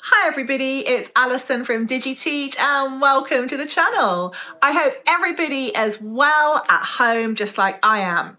Hi everybody, it's Alison from DigiTeach and welcome to the channel. I hope everybody is well at home just like I am.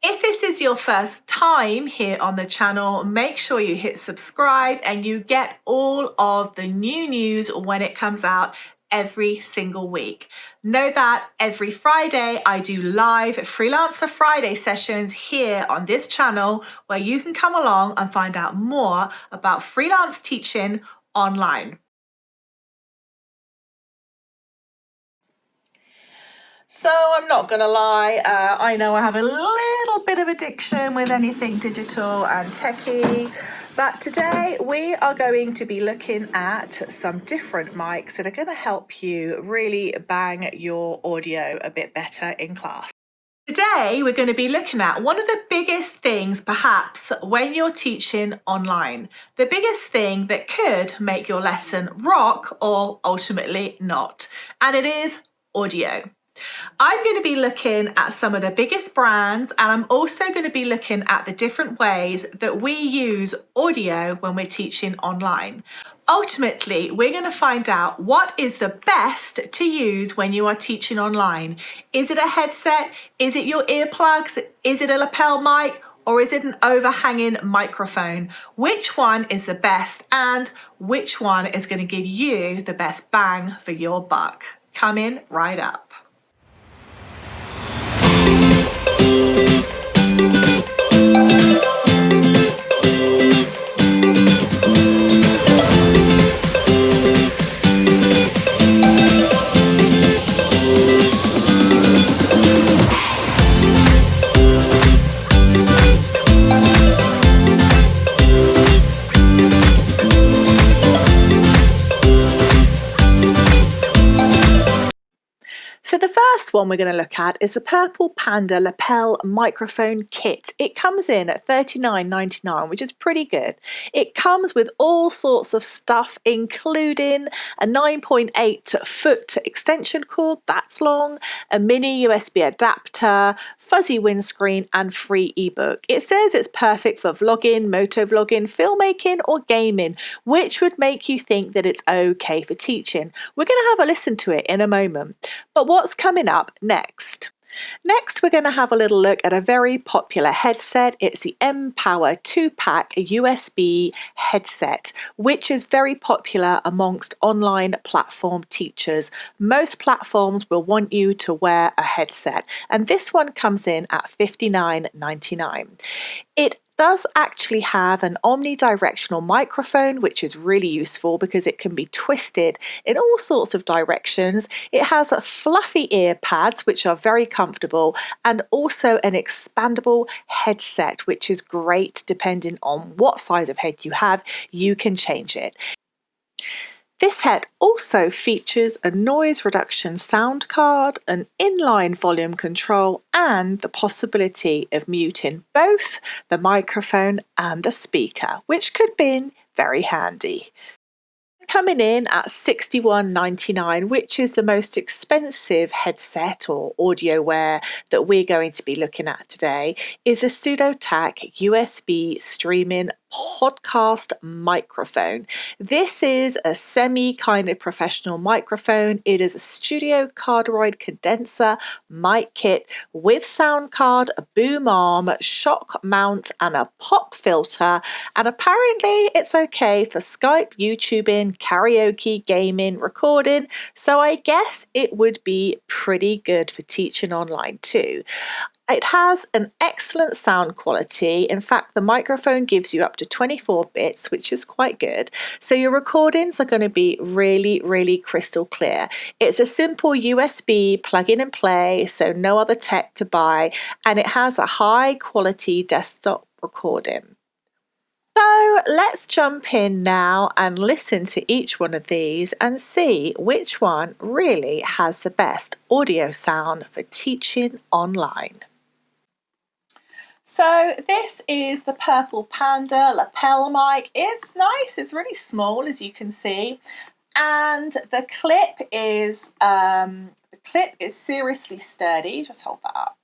If this is your first time here on the channel, make sure you hit subscribe and you get all of the new news when it comes out every single week. Know that every Friday I do live Freelancer Friday sessions here on this channel where you can come along and find out more about freelance teaching online. So I'm not going to lie, I know I have a little bit of addiction with anything digital and techie, but today we are going to be looking at some different mics that are going to help you really bang your audio a bit better in class. Today we're going to be looking at one of the biggest things perhaps when you're teaching online, the biggest thing that could make your lesson rock or ultimately not, and it is audio. I'm going to be looking at some of the biggest brands, and I'm also going to be looking at the different ways that we use audio when we're teaching online. Ultimately, we're going to find out what is the best to use when you are teaching online. Is it a headset? Is it your earplugs? Is it a lapel mic? Or is it an overhanging microphone? Which one is the best, and which one is going to give you the best bang for your buck? Coming right up. So the first one we're going to look at is the purple Panda lapel microphone kit. It comes in at $39.99, which is pretty good. It comes with all sorts of stuff, including a 9.8 foot extension cord, that's long, a mini USB adapter, fuzzy windscreen and free ebook. It says it's perfect for vlogging, motovlogging, filmmaking or gaming, which would make you think that it's okay for teaching. We're going to have a listen to it in a moment. But what's coming up next? Next, we're going to have a little look at a very popular headset. It's the MPower 2-pack USB headset, which is very popular amongst online platform teachers. Most platforms will want you to wear a headset, and this one comes in at $59.99. It does actually have an omnidirectional microphone, which is really useful because it can be twisted in all sorts of directions. It has fluffy ear pads, which are very comfortable, and also an expandable headset, which is great depending on what size of head you have. You can change it. This head also features a noise reduction sound card, an inline volume control, and the possibility of muting both the microphone and the speaker, which could be very handy. Coming in at $61.99, which is the most expensive headset or audio wear that we're going to be looking at today, is a PseudoTac USB streaming podcast microphone. This is a semi kind of professional microphone. It is a studio cardioid condenser mic kit with sound card, a boom arm, shock mount and a pop filter, and apparently it's okay for Skype, YouTubing, karaoke, gaming, recording, so I guess it would be pretty good for teaching online too. It has an excellent sound quality. In fact, the microphone gives you up to 24 bits, which is quite good. So your recordings are going to be really, really crystal clear. It's a simple USB plug in and play, so no other tech to buy, and it has a high quality desktop recording. So let's jump in now and listen to each one of these and see which one really has the best audio sound for teaching online. So this is the purple Panda lapel mic. It's nice, it's really small as you can see, and the clip is seriously sturdy. Just hold that up.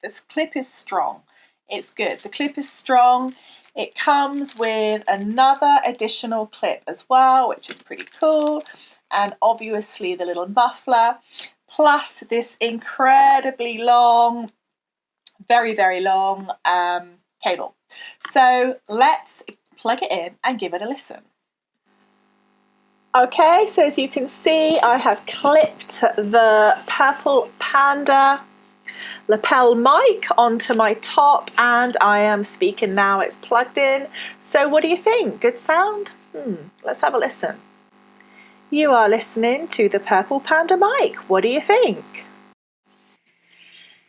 This clip is strong. It's good. The clip is strong. It comes with another additional clip as well, which is pretty cool. And obviously the little muffler, plus this incredibly long, very, very long cable. So let's plug it in and give it a listen. Okay, so as you can see, I have clipped the Purple Panda lapel mic onto my top and I am speaking now. It's plugged in. So what do you think? Good sound? Let's have a listen. You are listening to the Purple Panda mic. What do you think?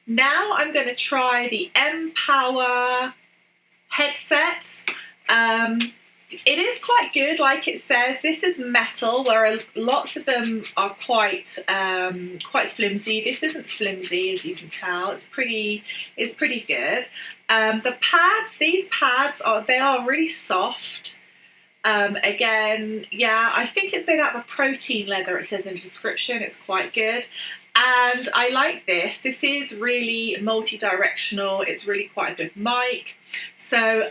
Now I'm going to try the MPower headset. It is quite good, like it says. This is metal, whereas lots of them are quite flimsy. This isn't flimsy, as you can tell. It's pretty good. The pads, these pads are really soft. Again, yeah, I think it's made out of a protein leather. It says in the description. It's quite good. And I like this. This is really multi-directional. It's really quite a good mic. So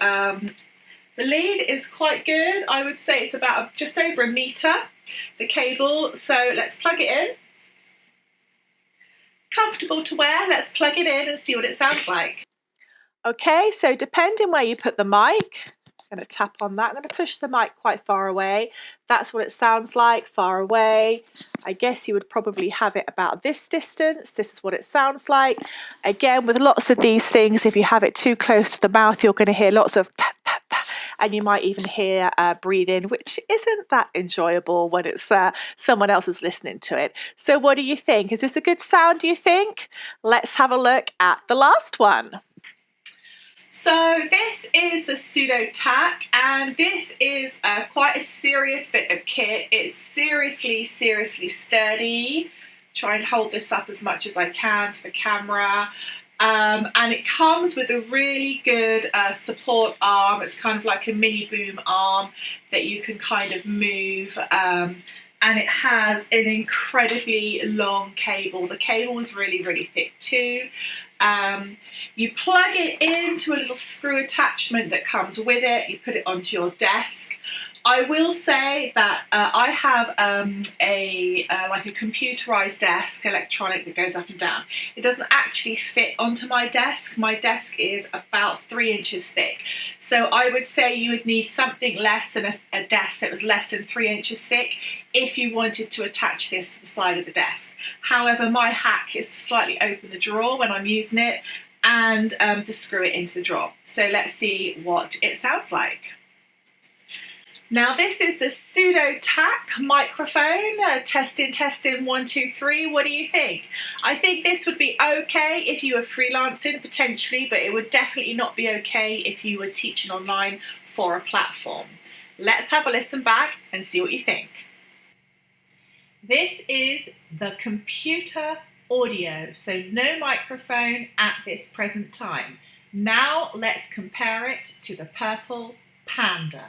the lead is quite good. I would say it's about just over a metre, the cable. So let's plug it in. Comfortable to wear. Let's plug it in and see what it sounds like. Okay, so depending where you put the mic, I'm going to tap on that. I'm going to push the mic quite far away. That's what it sounds like, far away. I guess you would probably have it about this distance. This is what it sounds like. Again, with lots of these things, if you have it too close to the mouth, you're going to hear lots of tap, tap, tap, and you might even hear breathing, which isn't that enjoyable when it's someone else is listening to it. So what do you think? Is this a good sound, do you think? Let's have a look at the last one. So this is the PseudoTac, and this is quite a serious bit of kit. It's seriously sturdy. Try and hold this up as much as I can to the camera. And it comes with a really good support arm. It's kind of like a mini boom arm that you can kind of move. And it has an incredibly long cable. The cable is really thick too. You plug it into a little screw attachment that comes with it. You put it onto your desk. I will say that I have like a computerized desk, electronic, that goes up and down. It doesn't actually fit onto my desk. My desk is about 3 inches thick. So I would say you would need something less than a desk that was less than 3 inches thick if you wanted to attach this to the side of the desk. However, my hack is to slightly open the drawer when I'm using it and to screw it into the drawer. So let's see what it sounds like. Now this is the PseudoTac microphone. Testing 1 2 3. What do you think? I think this would be okay if you were freelancing potentially, but it would definitely not be okay if you were teaching online for a platform. Let's have a listen back and see what you think. This is the computer audio, so no microphone at this present time. Now let's compare it to the Purple Panda.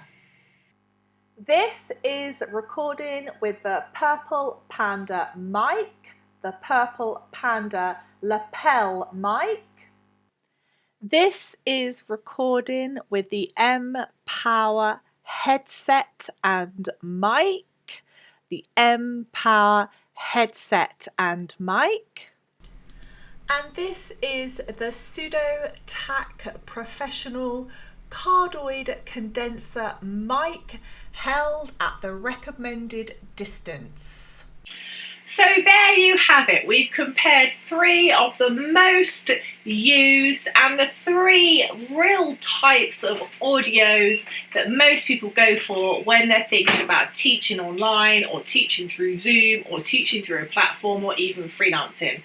This is recording with the Purple Panda mic, the Purple Panda lapel mic. This is recording with the MPower headset and mic, the MPower headset and mic. And this is the PseudoTac Professional cardioid condenser mic held at the recommended distance. So there you have it. We've compared 3 of the most used and the 3 real types of audios that most people go for when they're thinking about teaching online or teaching through Zoom or teaching through a platform or even freelancing.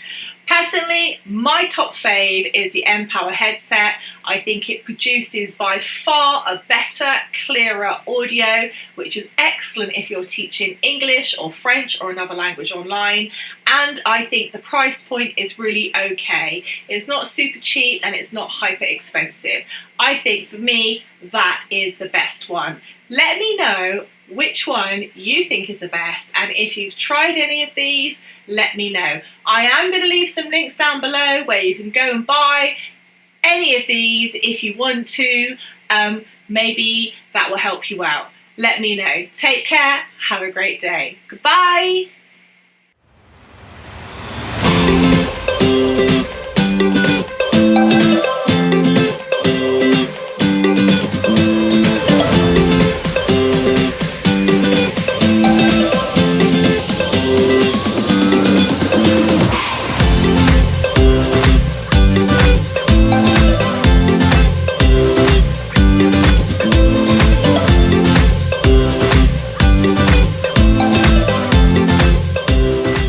Personally, my top fave is the MPower headset. I think it produces by far a better, clearer audio, which is excellent if you're teaching English or French or another language online. And I think the price point is really okay. It's not super cheap and it's not hyper expensive. I think for me, that is the best one. Let me know which one you think is the best, and if you've tried any of these, let me know. I am going to leave some links down below where you can go and buy any of these if you want to. Maybe that will help you out. Let me know. Take care. Have a great day. Goodbye.